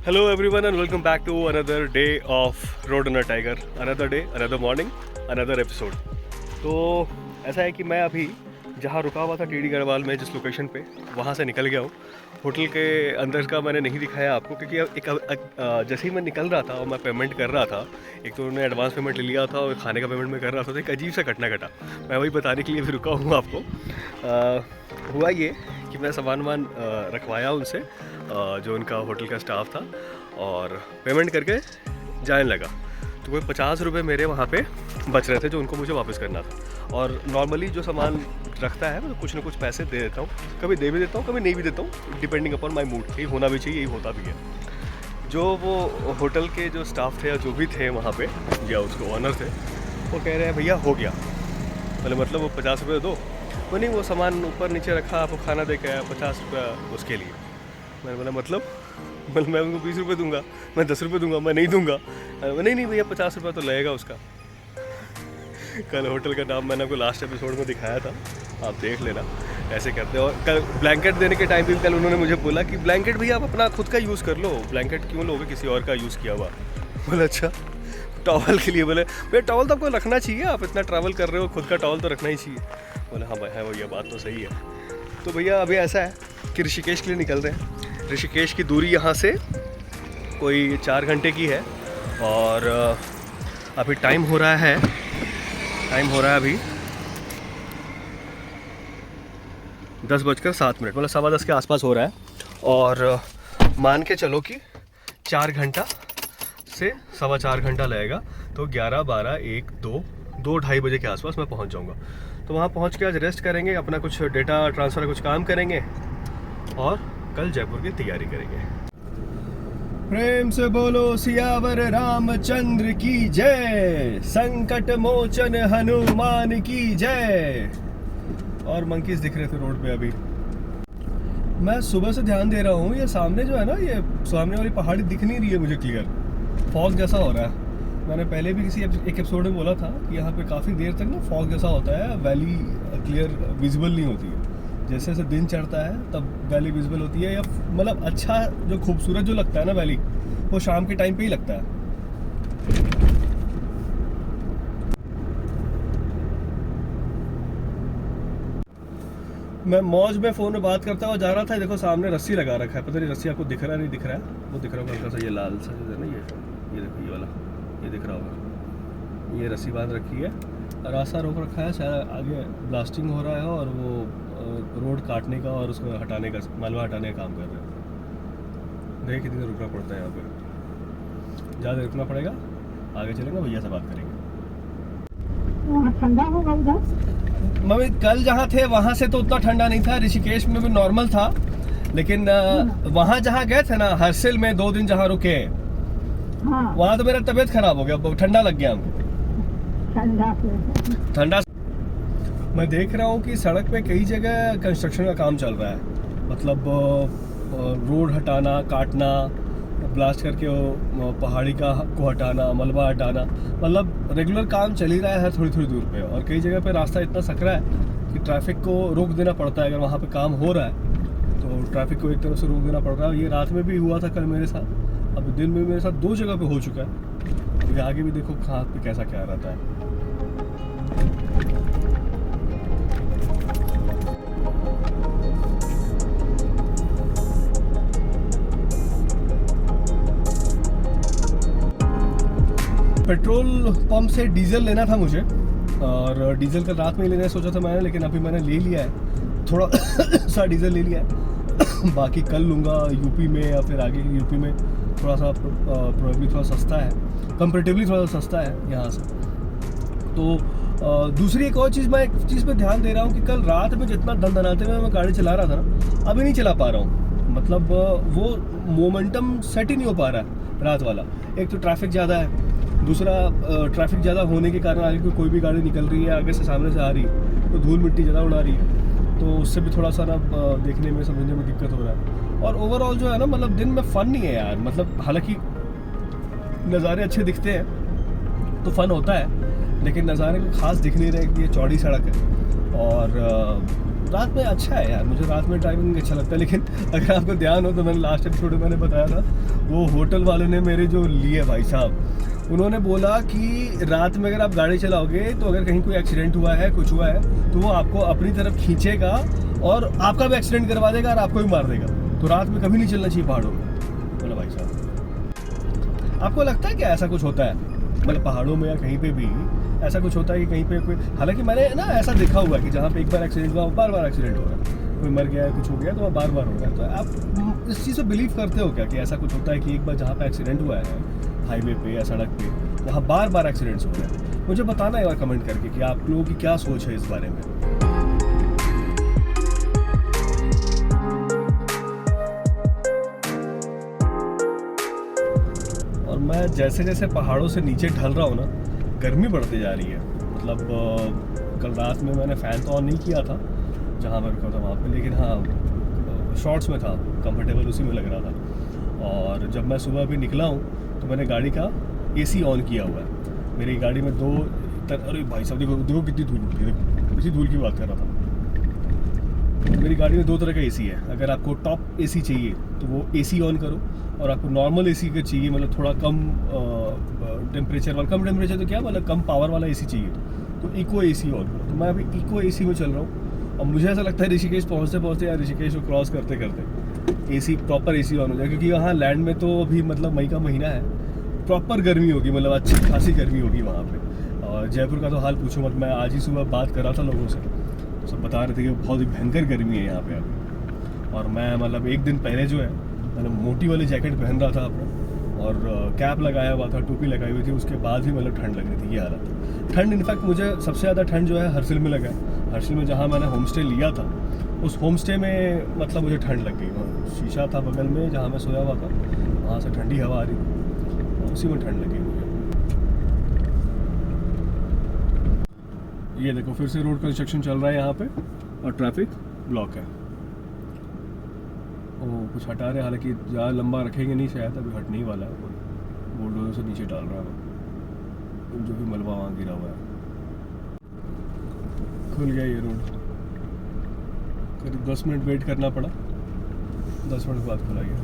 Hello everyone and welcome back to another day of Road Runner Tiger. Another day, another morning, another episode. तो ऐसा है कि मैं अभी जहाँ रुका हुआ था टीडी गढ़वाल में जिस लोकेशन पे, वहाँ से निकल गया हूँ। होटल के अंदर का मैंने नहीं दिखाया आपको क्योंकि जैसे ही मैं निकल रहा था और मैं पेमेंट कर रहा था, एक तो उन्होंने एडवांस पेमेंट ले लिया था और खाने का पेमेंट मैं कर रहा था, तो एक अजीब सा घटना घटा। मैं वही बताने के लिए भी रुका हूँ आपको। हुआ ये कि मैं सामान रखवाया उनसे, जो उनका होटल का स्टाफ था, और पेमेंट करके जाने लगा। तो कोई 50 रुपये मेरे वहाँ पे बच रहे थे जो उनको मुझे वापस करना था। और नॉर्मली जो सामान रखता है मैं कुछ ना कुछ पैसे दे देता हूँ, कभी दे भी देता हूँ, कभी नहीं भी देता हूँ, डिपेंडिंग अपॉन माई मूड। यही होना भी चाहिए, यही होता भी है। जो वो होटल के जो स्टाफ थे या जो भी थे वहाँ पे, या उसके ऑनर थे, वो कह रहे हैं भैया हो गया। बोले मतलब वो 50 रुपये दो। वो नहीं, वो सामान ऊपर नीचे रखा, आपको खाना दे के आया, 50 रुपया उसके लिए। मैंने बोला मतलब मैं उनको 20 रुपये दूंगा, मैं 10 रुपये दूंगा, मैं नहीं दूंगा। नहीं भैया 50 रुपये तो लगेगा उसका। कल होटल का नाम मैंने आपको लास्ट एपिसोड में दिखाया था, आप देख लेना ऐसे करते हैं। और कल ब्लैंकेट देने के टाइम भी कल उन्होंने मुझे बोला कि ब्लैंकेट भैया आप अपना खुद का यूज़ कर लो, ब्लैंकेट क्यों लोगे किसी और का यूज़ किया हुआ। बोला अच्छा। टॉवल के लिए बोले भैया टॉवल तो आपको रखना चाहिए, आप इतना ट्रैवल कर रहे हो, खुद का टॉवल तो रखना ही चाहिए। बोले हाँ भाई, है भैया बात तो सही है। तो भैया अभी ऐसा है कि ऋषिकेश के लिए निकल रहे हैं। ऋषिकेश की दूरी यहाँ से कोई 4 घंटे की है, और अभी टाइम हो रहा है अभी 10:07, मतलब 10:15 के आसपास हो रहा है। और मान के चलो कि 4 घंटा से 4.25 घंटा लगेगा, तो 11, 12, 1, 2, 2:30 बजे के आसपास मैं पहुंच जाऊंगा। तो वहाँ पहुंच के आज रेस्ट करेंगे, अपना कुछ डेटा ट्रांसफ़र कुछ काम करेंगे, और कल जयपुर की तैयारी करेंगे। प्रेम से बोलो सियावर रामचंद्र की जय, संकट मोचन हनुमान की जय। और मंकीज दिख रहे थे रोड पे। अभी मैं सुबह से ध्यान दे रहा हूँ, ये सामने जो है ना, ये सामने वाली पहाड़ी दिख नहीं रही है मुझे क्लियर, फॉग जैसा हो रहा है। मैंने पहले भी किसी एक एपिसोड में बोला था कि यहाँ पे काफ़ी देर तक ना फॉग जैसा होता है, वैली क्लियर विजिबल नहीं होती है। जैसे जैसे दिन चढ़ता है तब वैली विजिबल होती है, या मतलब अच्छा जो खूबसूरत जो लगता है ना वैली, वो शाम के टाइम पे ही लगता है। मैं मौज में फ़ोन में बात करता हुआ जा रहा था, देखो सामने रस्सी लगा रखा है, पता नहीं रस्सी आपको दिख रहा है नहीं दिख रहा है, वो दिख रहा होगा हल्का सा, ये लाल सा जो है ना, ये देखो ये वाला, ये दिख रहा होगा, ये रस्सी बांध रखी है, रास्ता रोक रखा है, शायद आगे ब्लास्टिंग हो रहा है और वो रोड काटने का और उसको हटाने का, मलबा हटाने का काम कर रहे हैं। देखिए कितनी देर रुकना पड़ता है यहाँ पे, ज़्यादा रुकना पड़ेगा, आगे चलेंगे, भैया से बात करेंगे। ठंडा होगा उधर? मम्मी कल जहाँ थे वहाँ से तो उतना ठंडा नहीं था, ऋषिकेश में भी नॉर्मल था, लेकिन वहाँ जहाँ गए थे ना, हर्सिल में 2 दिन जहाँ रुके, हाँ। वहाँ तो मेरा तबीयत खराब हो गया, ठंडा लग गया हमको। ठंडा मैं देख रहा हूँ कि सड़क पे कई जगह कंस्ट्रक्शन का काम चल रहा है, मतलब रोड हटाना, काटना, ब्लास्ट करके वो पहाड़ी का को हटाना, मलबा हटाना, मतलब रेगुलर काम चल ही रहा है थोड़ी थोड़ी दूर पे। और कई जगह पे रास्ता इतना सकरा है कि ट्रैफिक को रोक देना पड़ता है, अगर वहाँ पे काम हो रहा है तो ट्रैफिक को एक तरफ से रोक देना पड़ रहा है। ये रात में भी हुआ था कल मेरे साथ, अब दिन में मेरे साथ 2 जगह पे हो चुका है, क्योंकि आगे भी देखो कहाँ पे कैसा क्या रहता है। पेट्रोल पंप से डीजल लेना था मुझे, और डीजल कल रात में ही लेने सोचा था मैंने, लेकिन अभी मैंने ले लिया है, थोड़ा सा डीजल ले लिया है। बाकी कल लूँगा यूपी में, या फिर आगे यूपी में थोड़ा सा प्रोबेबली थोड़ा सस्ता है, कंपेरेटिवली थोड़ा सा सस्ता है यहाँ से। तो दूसरी एक और चीज़, मैं एक चीज़ पे ध्यान दे रहा हूँ कि कल रात में जितना दनदनाते हुए मैं गाड़ी चला रहा था ना, अभी नहीं चला पा रहा हूँ। मतलब वो मोमेंटम सेट ही नहीं हो पा रहा है रात वाला। एक तो ट्रैफिक ज़्यादा है, दूसरा ट्रैफिक ज़्यादा होने के कारण आगे कोई भी गाड़ी निकल रही है आगे से सामने से आ रही है तो धूल मिट्टी ज़्यादा उड़ा रही है, तो उससे भी थोड़ा सा ना देखने में समझने में दिक्कत हो रहा है। और ओवरऑल जो है ना मतलब दिन में फ़न नहीं है यार। मतलब हालांकि नज़ारे अच्छे दिखते हैं तो फ़न होता है, लेकिन नज़ारे को खास दिख नहीं रहे कि ये चौड़ी सड़क है। और रात में अच्छा है यार, मुझे रात में ड्राइविंग अच्छा लगता है। लेकिन अगर आपको ध्यान हो तो मैंने लास्ट एपिसोड में मैंने बताया था, वो होटल वाले ने मेरे जो लिए भाई साहब, उन्होंने बोला कि रात में अगर आप गाड़ी चलाओगे तो अगर कहीं कोई एक्सीडेंट हुआ है, कुछ हुआ है, तो वो आपको अपनी तरफ खींचेगा और आपका भी एक्सीडेंट करवा देगा और आपको भी मार देगा। तो रात में कभी नहीं चलना चाहिए पहाड़ों में। बोला भाई साहब, आपको लगता है क्या ऐसा कुछ होता है मतलब पहाड़ों में या कहीं पे भी ऐसा कुछ होता है कि कहीं पे कोई, हालांकि मैंने ना ऐसा देखा हुआ है कि जहाँ पे एक बार एक्सीडेंट हुआ बार बार एक्सीडेंट हो रहा है, कोई मर गया है, कुछ हो गया तो वो बार बार हो रहा है। तो आप इस चीज़ से बिलीव करते हो क्या कि ऐसा कुछ होता है कि एक बार जहाँ पे एक्सीडेंट हुआ है हाईवे पे या सड़क पे, वहाँ बार बार एक्सीडेंट्स हो रहे हैं? मुझे बताना एक बार कमेंट करके कि आप लोगों की क्या सोच है इस बारे में। और मैं जैसे जैसे पहाड़ों से नीचे ढल रहा हूँ ना, गर्मी बढ़ती जा रही है। मतलब कल रात में मैंने फ़ैन तो ऑन नहीं किया था जहाँ मैं रुका था वहाँ पे, लेकिन हाँ शॉर्ट्स में था, कंफर्टेबल उसी में लग रहा था। और जब मैं सुबह भी निकला हूँ तो मैंने गाड़ी का एसी ऑन किया हुआ है। मेरी गाड़ी में अरे भाई साहब देखो देखो कितनी धूल उठती है, देखो इसी धूल की बात कर रहा था। मेरी गाड़ी में 2 तरह का एसी है। अगर आपको टॉप एसी चाहिए तो वो एसी ऑन करो, और आपको नॉर्मल एसी अगर चाहिए मतलब थोड़ा कम टेम्परेचर वाला, कम टेम्परेचर तो क्या मतलब कम पावर वाला एसी चाहिए तो इको एसी ऑन करो। तो मैं अभी इको एसी में चल रहा हूँ और मुझे ऐसा लगता है ऋषिकेश पहुँचते पहुँचते या ऋषिकेश को क्रॉस करते करते एसी प्रॉपर एसी ऑन हो जाए, क्योंकि यहाँ लैंड में तो अभी मतलब मई का महीना है, प्रॉपर गर्मी होगी, मतलब अच्छी खासी गर्मी होगी वहाँ पे। और जयपुर का तो हाल पूछो मत। मैं आज ही सुबह बात कर रहा था लोगों से, सब बता रहे थे कि बहुत ही भयंकर गर्मी है यहाँ पे अभी। और मैं मतलब एक दिन पहले जो है मैंने मोटी वाली जैकेट पहन रहा था अपना और कैप लगाया हुआ था, टोपी लगाई हुई थी, उसके बाद भी मतलब ठंड लग रही थी। ये हालत ठंड, इनफैक्ट मुझे सबसे ज़्यादा ठंड जो है हर्सिल में लगा। हर्सिल में जहाँ मैंने होम स्टे लिया था, उस होम स्टे में मतलब मुझे ठंड लग गई। शीशा था बगल में जहाँ मैं सोया हुआ था, वहाँ से ठंडी हवा आ रही थी, उसी में ठंड लगी मुझे। ये देखो फिर से रोड कंस्ट्रक्शन चल रहा है यहाँ पे और ट्रैफिक ब्लॉक है। ओ कुछ हटा रहे, हालांकि ज़्यादा लंबा रखेंगे नहीं शायद, अभी हटने ही वाला है। बुलडोजर से नीचे डाल रहा है जो भी मलबा वहाँ गिरा हुआ है। खुल गया ये रोड, करीब 10 मिनट वेट करना पड़ा, 10 मिनट बाद खुला गया।